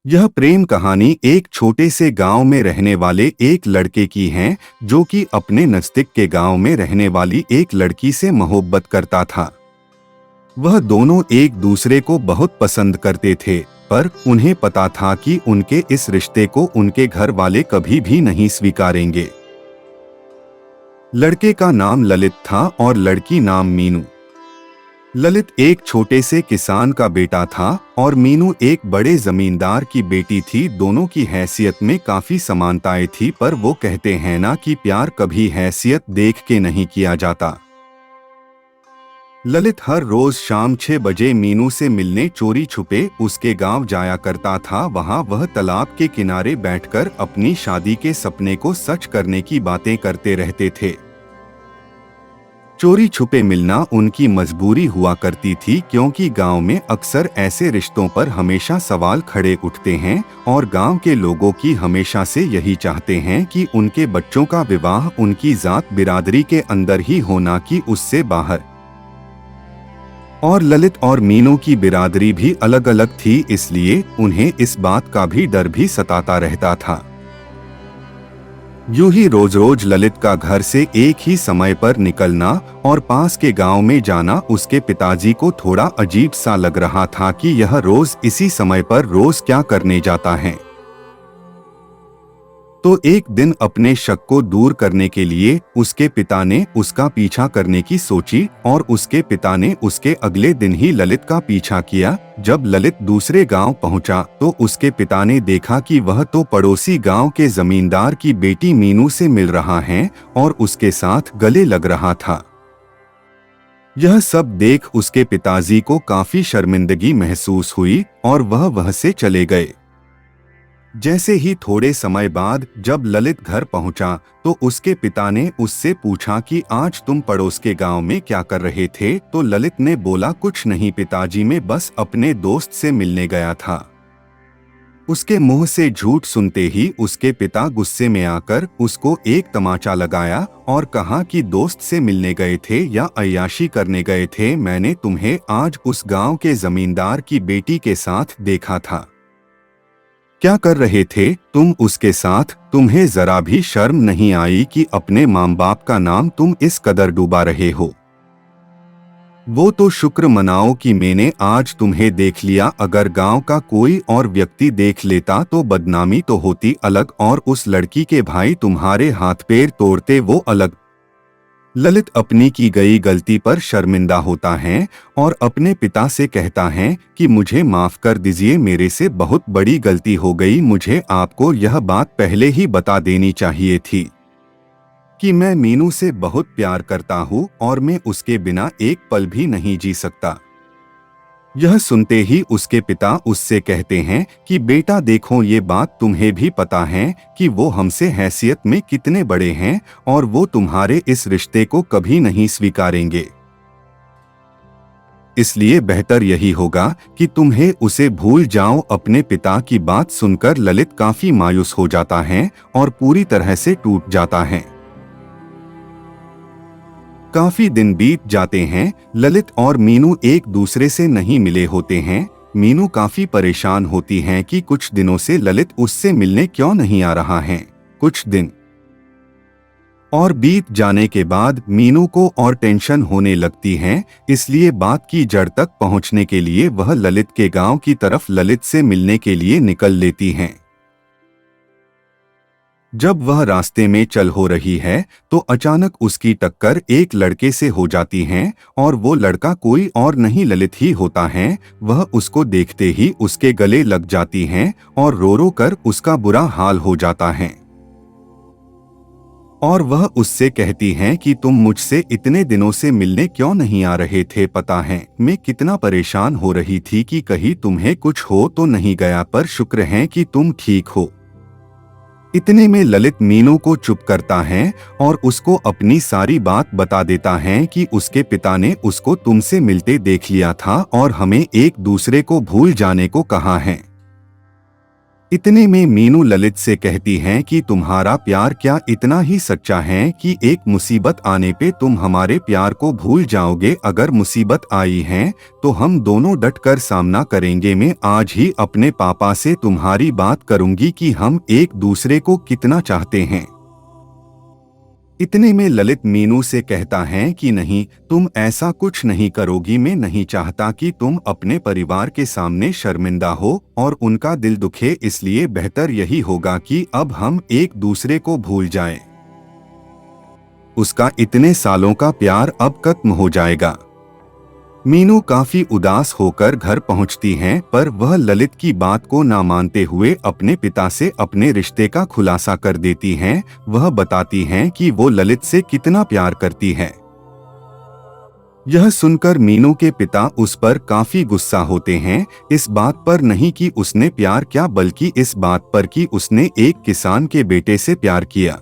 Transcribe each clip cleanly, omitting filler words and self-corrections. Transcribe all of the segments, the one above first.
यह प्रेम कहानी एक छोटे से गांव में रहने वाले एक लड़के की है जो कि अपने नजदीक के गांव में रहने वाली एक लड़की से मोहब्बत करता था। वह दोनों एक दूसरे को बहुत पसंद करते थे, पर उन्हें पता था कि उनके इस रिश्ते को उनके घर वाले कभी भी नहीं स्वीकारेंगे। लड़के का नाम ललित था और लड़की नाम मीनू। ललित एक छोटे से किसान का बेटा था और मीनू एक बड़े जमींदार की बेटी थी। दोनों की हैसियत में काफी समानताएं थी, पर वो कहते हैं ना कि प्यार कभी हैसियत देख के नहीं किया जाता। ललित हर रोज शाम 6 बजे मीनू से मिलने चोरी छुपे उसके गांव जाया करता था। वहां वह तालाब के किनारे बैठकर अपनी शादी के सपने को सच करने की बातें करते रहते थे। चोरी छुपे मिलना उनकी मजबूरी हुआ करती थी, क्योंकि गांव में अक्सर ऐसे रिश्तों पर हमेशा सवाल खड़े उठते हैं और गांव के लोगों की हमेशा से यही चाहते हैं कि उनके बच्चों का विवाह उनकी जात बिरादरी के अंदर ही हो, ना कि उससे बाहर। और ललित और मीनू की बिरादरी भी अलग अलग थी, इसलिए उन्हें इस बात का भी डर भी सताता रहता था। यूं ही रोज रोज ललित का घर से एक ही समय पर निकलना और पास के गांव में जाना उसके पिताजी को थोड़ा अजीब सा लग रहा था कि यह रोज इसी समय पर रोज क्या करने जाता है। तो एक दिन अपने शक को दूर करने के लिए उसके पिता ने उसका पीछा करने की सोची और उसके पिता ने उसके अगले दिन ही ललित का पीछा किया। जब ललित दूसरे गांव पहुंचा तो उसके पिता ने देखा कि वह तो पड़ोसी गांव के जमींदार की बेटी मीनू से मिल रहा है और उसके साथ गले लग रहा था। यह सब देख उसके पिताजी को काफी शर्मिंदगी महसूस हुई और वह से चले गए। जैसे ही थोड़े समय बाद जब ललित घर पहुंचा तो उसके पिता ने उससे पूछा कि आज तुम पड़ोस के गांव में क्या कर रहे थे। तो ललित ने बोला, कुछ नहीं पिताजी, मैं बस अपने दोस्त से मिलने गया था। उसके मुंह से झूठ सुनते ही उसके पिता गुस्से में आकर उसको एक तमाचा लगाया और कहा कि दोस्त से मिलने गए थे या अय्याशी करने गए थे, मैंने तुम्हें आज उस गांव के जमींदार की बेटी के साथ देखा था। क्या कर रहे थे तुम उसके साथ? तुम्हें जरा भी शर्म नहीं आई कि अपने माँ बाप का नाम तुम इस कदर डूबा रहे हो? वो तो शुक्र मनाओ कि मैंने आज तुम्हें देख लिया। अगर गांव का कोई और व्यक्ति देख लेता तो बदनामी तो होती अलग, और उस लड़की के भाई तुम्हारे हाथ पैर तोड़ते वो अलग। ललित अपनी की गई गलती पर शर्मिंदा होता है और अपने पिता से कहता है कि मुझे माफ कर दीजिए, मेरे से बहुत बड़ी गलती हो गई। मुझे आपको यह बात पहले ही बता देनी चाहिए थी कि मैं मीनू से बहुत प्यार करता हूँ और मैं उसके बिना एक पल भी नहीं जी सकता। यह सुनते ही उसके पिता उससे कहते हैं कि बेटा देखो, ये बात तुम्हें भी पता है कि वो हमसे हैसियत में कितने बड़े हैं और वो तुम्हारे इस रिश्ते को कभी नहीं स्वीकारेंगे। इसलिए बेहतर यही होगा कि तुम्हें उसे भूल जाओ। अपने पिता की बात सुनकर ललित काफी मायूस हो जाता है और पूरी तरह से टूट जाता है। काफी दिन बीत जाते हैं, ललित और मीनू एक दूसरे से नहीं मिले होते हैं। मीनू काफी परेशान होती हैं कि कुछ दिनों से ललित उससे मिलने क्यों नहीं आ रहा है। कुछ दिन और बीत जाने के बाद मीनू को और टेंशन होने लगती है, इसलिए बात की जड़ तक पहुंचने के लिए वह ललित के गांव की तरफ ललित से मिलने के लिए निकल लेती हैं। जब वह रास्ते में चल हो रही है तो अचानक उसकी टक्कर एक लड़के से हो जाती है और वो लड़का कोई और नहीं ललित ही होता है। वह उसको देखते ही उसके गले लग जाती हैं और रो रो कर उसका बुरा हाल हो जाता है और वह उससे कहती हैं कि तुम मुझसे इतने दिनों से मिलने क्यों नहीं आ रहे थे? पता है मैं कितना परेशान हो रही थी कि कहीं तुम्हें कुछ हो तो नहीं गया, पर शुक्र है कि तुम ठीक हो। इतने में ललित मीनू को चुप करता है और उसको अपनी सारी बात बता देता है कि उसके पिता ने उसको तुमसे मिलते देख लिया था और हमें एक दूसरे को भूल जाने को कहा है। इतने में मीनू ललित से कहती हैं कि तुम्हारा प्यार क्या इतना ही सच्चा है कि एक मुसीबत आने पे तुम हमारे प्यार को भूल जाओगे। अगर मुसीबत आई है तो हम दोनों डट कर सामना करेंगे। मैं आज ही अपने पापा से तुम्हारी बात करूंगी कि हम एक दूसरे को कितना चाहते हैं। इतने में ललित मीनू से कहता है कि नहीं, तुम ऐसा कुछ नहीं करोगी। मैं नहीं चाहता कि तुम अपने परिवार के सामने शर्मिंदा हो और उनका दिल दुखे, इसलिए बेहतर यही होगा कि अब हम एक दूसरे को भूल जाएं। उसका इतने सालों का प्यार अब खत्म हो जाएगा। मीनू काफी उदास होकर घर पहुंचती हैं, पर वह ललित की बात को ना मानते हुए अपने पिता से अपने रिश्ते का खुलासा कर देती हैं। वह बताती हैं कि वो ललित से कितना प्यार करती है। यह सुनकर मीनू के पिता उस पर काफी गुस्सा होते हैं, इस बात पर नहीं कि उसने प्यार किया, बल्कि इस बात पर कि उसने एक किसान के बेटे से प्यार किया।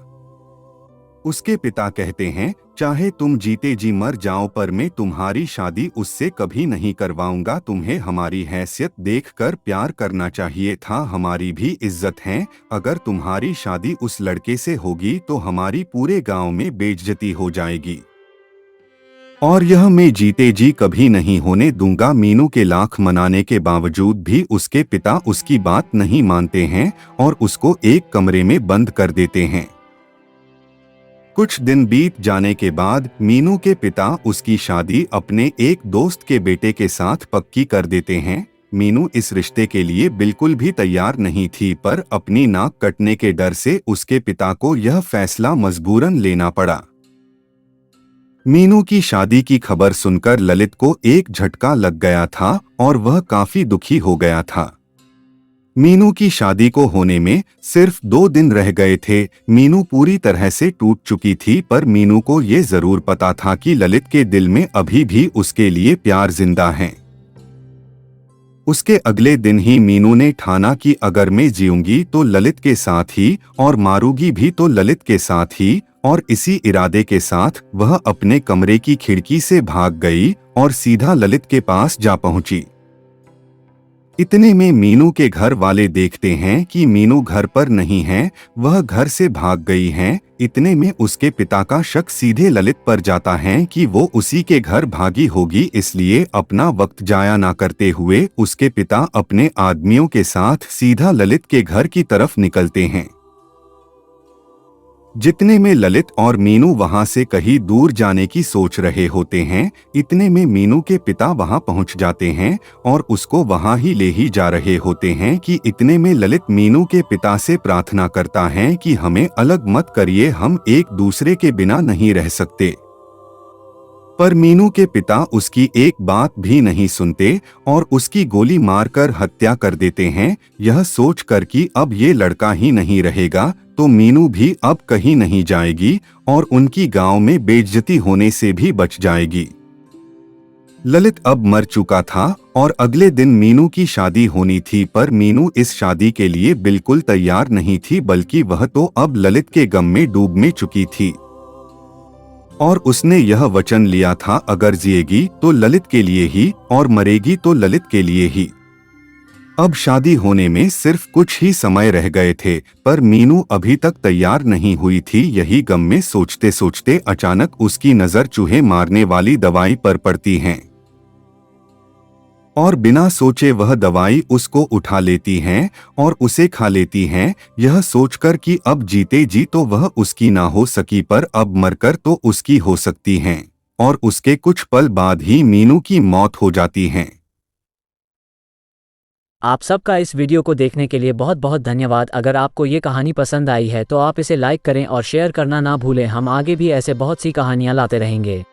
उसके पिता कहते हैं, चाहे तुम जीते जी मर जाओ, पर मैं तुम्हारी शादी उससे कभी नहीं करवाऊंगा। तुम्हें हमारी हैसियत देखकर प्यार करना चाहिए था, हमारी भी इज्जत है। अगर तुम्हारी शादी उस लड़के से होगी तो हमारी पूरे गांव में बेइज्जती हो जाएगी, और यह मैं जीते जी कभी नहीं होने दूंगा। मीनू के लाख मनाने के बावजूद भी उसके पिता उसकी बात नहीं मानते हैं और उसको एक कमरे में बंद कर देते हैं। कुछ दिन बीत जाने के बाद मीनू के पिता उसकी शादी अपने एक दोस्त के बेटे के साथ पक्की कर देते हैं। मीनू इस रिश्ते के लिए बिल्कुल भी तैयार नहीं थी, पर अपनी नाक कटने के डर से उसके पिता को यह फैसला मजबूरन लेना पड़ा। मीनू की शादी की खबर सुनकर ललित को एक झटका लग गया था और वह काफी दुखी हो गया था। मीनू की शादी को होने में सिर्फ 2 दिन रह गए थे। मीनू पूरी तरह से टूट चुकी थी, पर मीनू को ये जरूर पता था कि ललित के दिल में अभी भी उसके लिए प्यार जिंदा है। उसके अगले दिन ही मीनू ने ठाना कि अगर मैं जीऊंगी तो ललित के साथ ही, और मारूंगी भी तो ललित के साथ ही। और इसी इरादे के साथ वह अपने कमरे की खिड़की से भाग गई और सीधा ललित के पास जा पहुंची। इतने में मीनू के घर वाले देखते हैं कि मीनू घर पर नहीं है, वह घर से भाग गई है। इतने में उसके पिता का शक सीधे ललित पर जाता है कि वो उसी के घर भागी होगी, इसलिए अपना वक्त जाया ना करते हुए उसके पिता अपने आदमियों के साथ सीधा ललित के घर की तरफ निकलते हैं। जितने में ललित और मीनू वहां से कहीं दूर जाने की सोच रहे होते हैं, इतने में मीनू के पिता वहां पहुंच जाते हैं और उसको वहां ही ले ही जा रहे होते हैं कि इतने में ललित मीनू के पिता से प्रार्थना करता है कि हमें अलग मत करिए, हम एक दूसरे के बिना नहीं रह सकते। पर मीनू के पिता उसकी एक बात भी नहीं सुनते और उसकी गोली मारकर हत्या कर देते हैं। यह सोचकर कि अब ये लड़का ही नहीं रहेगा तो मीनू भी अब कहीं नहीं जाएगी और उनकी गांव में बेइज्जती होने से भी बच जाएगी। ललित अब मर चुका था और अगले दिन मीनू की शादी होनी थी, पर मीनू इस शादी के लिए बिल्कुल तैयार नहीं थी, बल्कि वह तो अब ललित के गम में डूब में चुकी थी और उसने यह वचन लिया था, अगर जिएगी तो ललित के लिए ही और मरेगी तो ललित के लिए ही। अब शादी होने में सिर्फ कुछ ही समय रह गए थे, पर मीनू अभी तक तैयार नहीं हुई थी। यही गम में सोचते सोचते अचानक उसकी नजर चूहे मारने वाली दवाई पर पड़ती है और बिना सोचे वह दवाई उसको उठा लेती हैं और उसे खा लेती हैं, यह सोचकर कि अब जीते जी तो वह उसकी ना हो सकी, पर अब मरकर तो उसकी हो सकती हैं। और उसके कुछ पल बाद ही मीनू की मौत हो जाती है। आप सबका इस वीडियो को देखने के लिए बहुत बहुत धन्यवाद। अगर आपको ये कहानी पसंद आई है तो आप इसे लाइक करें और शेयर करना ना भूलें। हम आगे भी ऐसे बहुत सी कहानियाँ लाते रहेंगे।